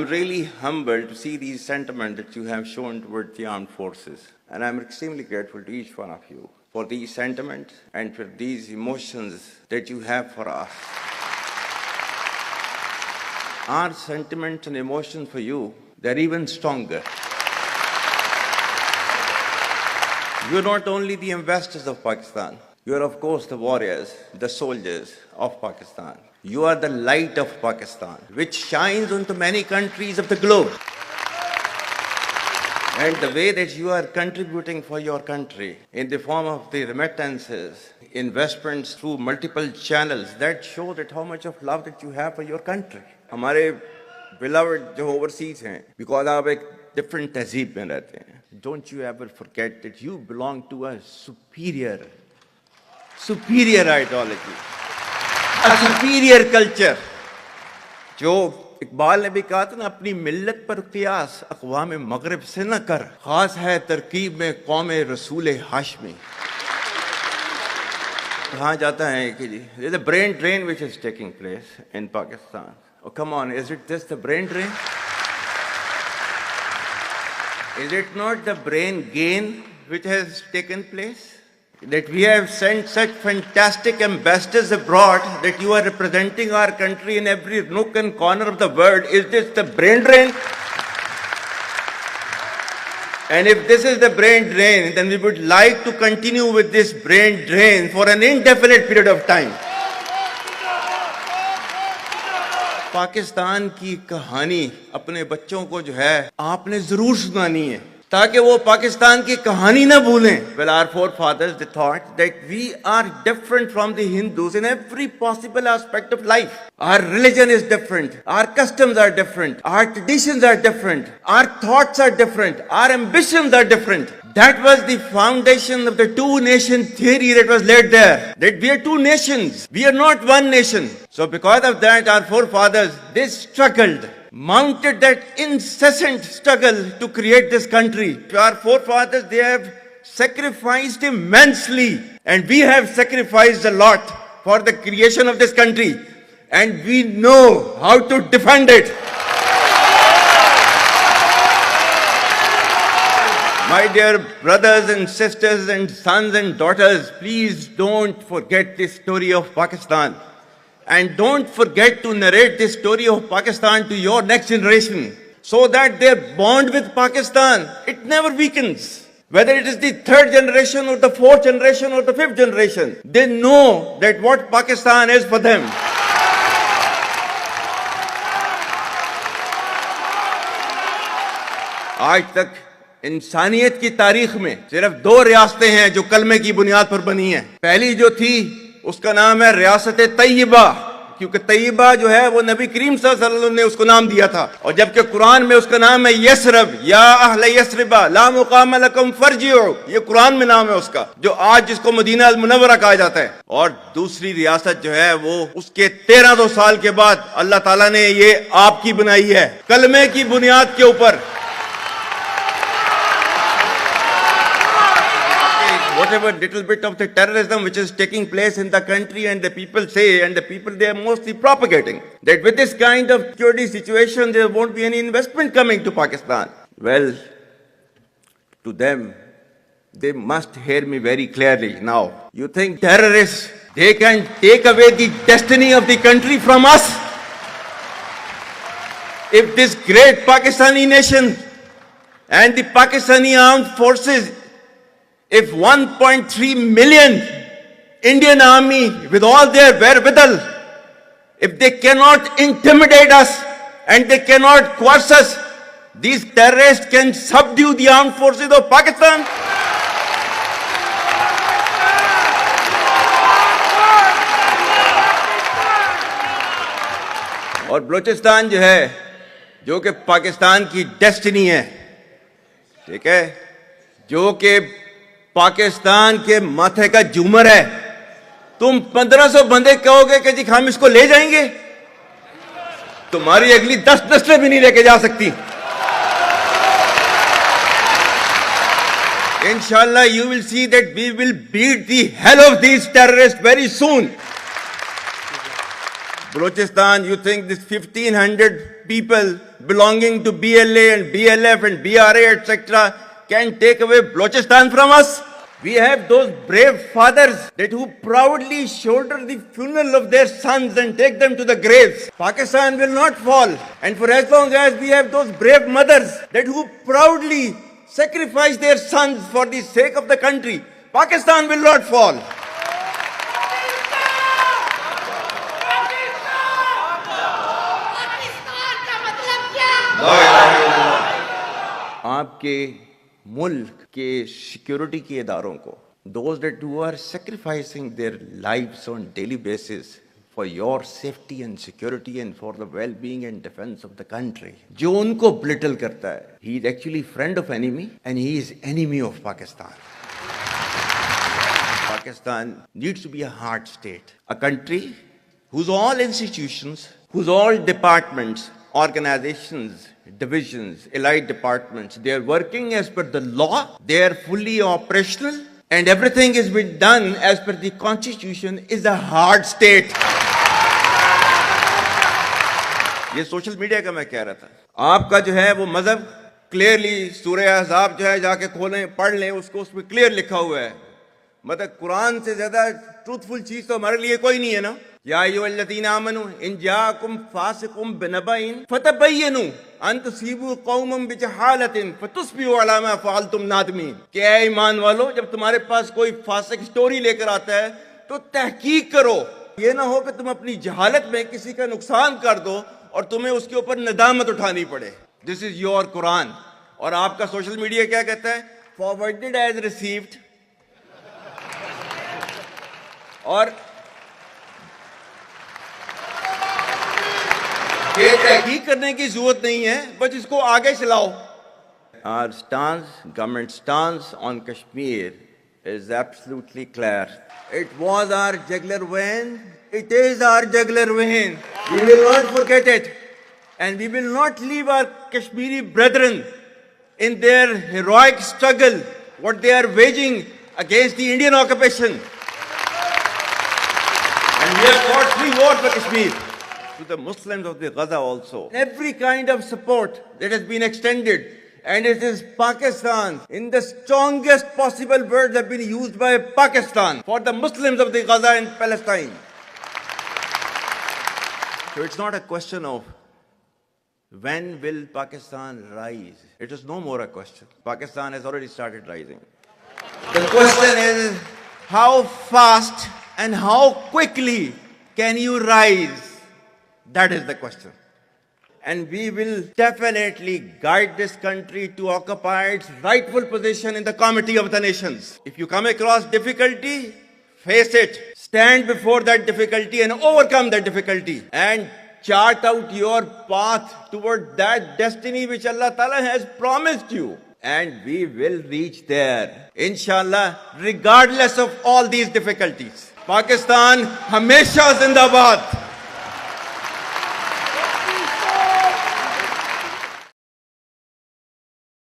I'm really humbled to see these sentiments that you have shown towards the armed forces. And I'm extremely grateful to each one of you for these sentiments and for these emotions that you have for us. Our sentiments and emotions for you, they're even stronger. You're not only the ambassadors of Pakistan, you are of course the warriors, the soldiers of Pakistan. You are the light of Pakistan, which shines onto many countries of the globe. And the way that you are contributing for your country in the form of the remittances, investments through multiple channels, that show that how much of love that you have for your country. हमारे beloved जो overseas हैं, because आप एक different तहजीब में रहते हैं. Don't you ever forget that you belong to a superior ideology, a superior culture. जो इकबाल ने भी कहा था ना, अपनी मिल्लत पर कियास अक़वाम मगरिब से न कर, खास है तरकीब में कौम रसूल हाशमी. कहा जाता है कि there's a brain drain which is taking place in Pakistan. Oh, come on, is it just the brain drain? Is it not the brain gain which has taken place? That we have sent such fantastic ambassadors abroad that you are representing our country in every nook and corner of the world. Is this the brain drain? And if this is the brain drain, then we would like to continue with this brain drain for an indefinite period of time. Pakistan की कहानी अपने बच्चों को जो है आपने जरूर सुनानी है, ताकि वो पाकिस्तान की कहानी ना भूलें. Well, our forefathers, they thought that we are different from the Hindus in every possible aspect of life. Our religion is different, our customs are different, our traditions are different, our thoughts are different, our ambitions are different. That was the foundation of the two-nation theory that was laid there. That we are two nations, we are not one nation. So because of that, our forefathers, they struggled, mounted that incessant struggle to create this country. Our forefathers, they have sacrificed immensely, and we have sacrificed a lot for the creation of this country, and we know how to defend it. My dear brothers and sisters and sons and daughters, please don't forget this story of Pakistan. And don't forget to narrate this story of Pakistan to your next generation, so that their bond with Pakistan, it never weakens. Whether it is the third generation or the fourth generation or the fifth generation, they know that what Pakistan is for them. आज तक इंसानियत की तारीख में सिर्फ दो रियासतें हैं जो कलमे की बुनियाद पर बनी हैं. पहली जो थी उसका नाम है रियासत तैयबा, क्योंकि तैयबा जो है वो नबी करीम सल्लल्लाहु अलैहि वसल्लम ने उसको नाम दिया था. और जबकि कुरान में उसका नाम है यसरब, या अहले यसरबा ला मुकाम लकुम फरजिउ, ये कुरान में नाम है उसका, जो आज जिसको मदीना अल मुनव्वरा कहा जाता है. और दूसरी रियासत जो है वो उसके 1300 साल के बाद अल्लाह ताला ने ये आपकी बनाई है, कलमे की बुनियाद के ऊपर. Whatever little bit of the terrorism which is taking place in the country, and the people say, and the people they are mostly propagating, that with this kind of security situation there won't be any investment coming to Pakistan. Well, to them, they must hear me very clearly now. You think terrorists, they can take away the destiny of the country from us? If this great Pakistani nation and the Pakistani armed forces, if 1.3 million Indian army with all their wherewithal, if they cannot intimidate us and they cannot coerce us, these terrorists can subdue the armed forces of Pakistan. और बलूचिस्तान जो है, जो कि पाकिस्तान की destiny है, ठीक है, जो कि पाकिस्तान के माथे का झूमर है, तुम 1500 बंदे कहोगे कि जी हम इसको ले जाएंगे, तुम्हारी अगली 10 नस्लें भी नहीं लेके जा सकती. Inshallah, you will see that we will beat the hell of these terrorists very soon. Balochistan, you think this 1,500 people belonging to BLA and BLF and BRA, etc., can take away Balochistan from us? We have those brave fathers that who proudly shoulder the funeral of their sons and take them to the graves. Pakistan will not fall. And for as long as we have those brave mothers that who proudly sacrifice their sons for the sake of the country, Pakistan will not fall. आपके मुल्क के security के इदारों को, those that who are sacrificing their lives on daily basis for your safety and security and for the well-being and defense of the country, जो उनको belittle करता है, he is actually friend of enemy and he is enemy of Pakistan. Pakistan needs to be a hard state, a country whose all institutions, whose all departments, organizations, divisions, allied departments, they are working as per the law, they are fully operational, and everything is being done as per the constitution, is a hard state. ये social media का मैं कह रहा था, आपका जो है वो मजहब क्लियरली सूरह अहज़ाब जो है जाके खोलें पढ़ लें, उसको उसमें क्लियर लिखा हुआ है. मतलब कुरान से ज्यादा ट्रूथफुल चीज तो हमारे लिए कोई नहीं है ना. या अय्युहल्लज़ीना आमनू इन जाअकुम फासिकुम बिनबइन फतबय्यनु अन तुसीबू कौमम बिजहालतिन फतुस्बिहू अला मा फअलतुम नादिमीन. क्या ईमान वालो, जब तुम्हारे पास कोई फासिक स्टोरी लेकर आता है तो तहकीक करो. ये ना हो कि तुम अपनी जहालत में किसी का नुकसान कर दो और तुम्हें उसके ऊपर नदामत उठानी पड़े. This is your Quran. और आपका सोशल मीडिया क्या कहता है? Forwarded as received. और ये तहकीक करने की जरूरत नहीं है, बस इसको आगे चलाओ. Our stance, government stance on Kashmir is absolutely clear. It was our jugular vein. It is our jugular vein. We will not forget it. And we will not leave our Kashmiri brethren in their heroic struggle, what they are waging against the Indian occupation. And we have fought free war for Kashmir. To the Muslims of the Gaza also. Every kind of support that has been extended, and it is Pakistan, in the strongest possible words have been used by Pakistan for the Muslims of the Gaza and Palestine. So it's not a question of when will Pakistan rise. It is no more a question. Pakistan has already started rising. The question is how fast and how quickly can you rise? That is the question. And we will definitely guide this country to occupy its rightful position in the Committee of the Nations. If you come across difficulty, face it. Stand before that difficulty and overcome that difficulty. And chart out your path toward that destiny which Allah Ta'ala has promised you. And we will reach there, inshallah, regardless of all these difficulties. Pakistan, Hamesha Zindabad.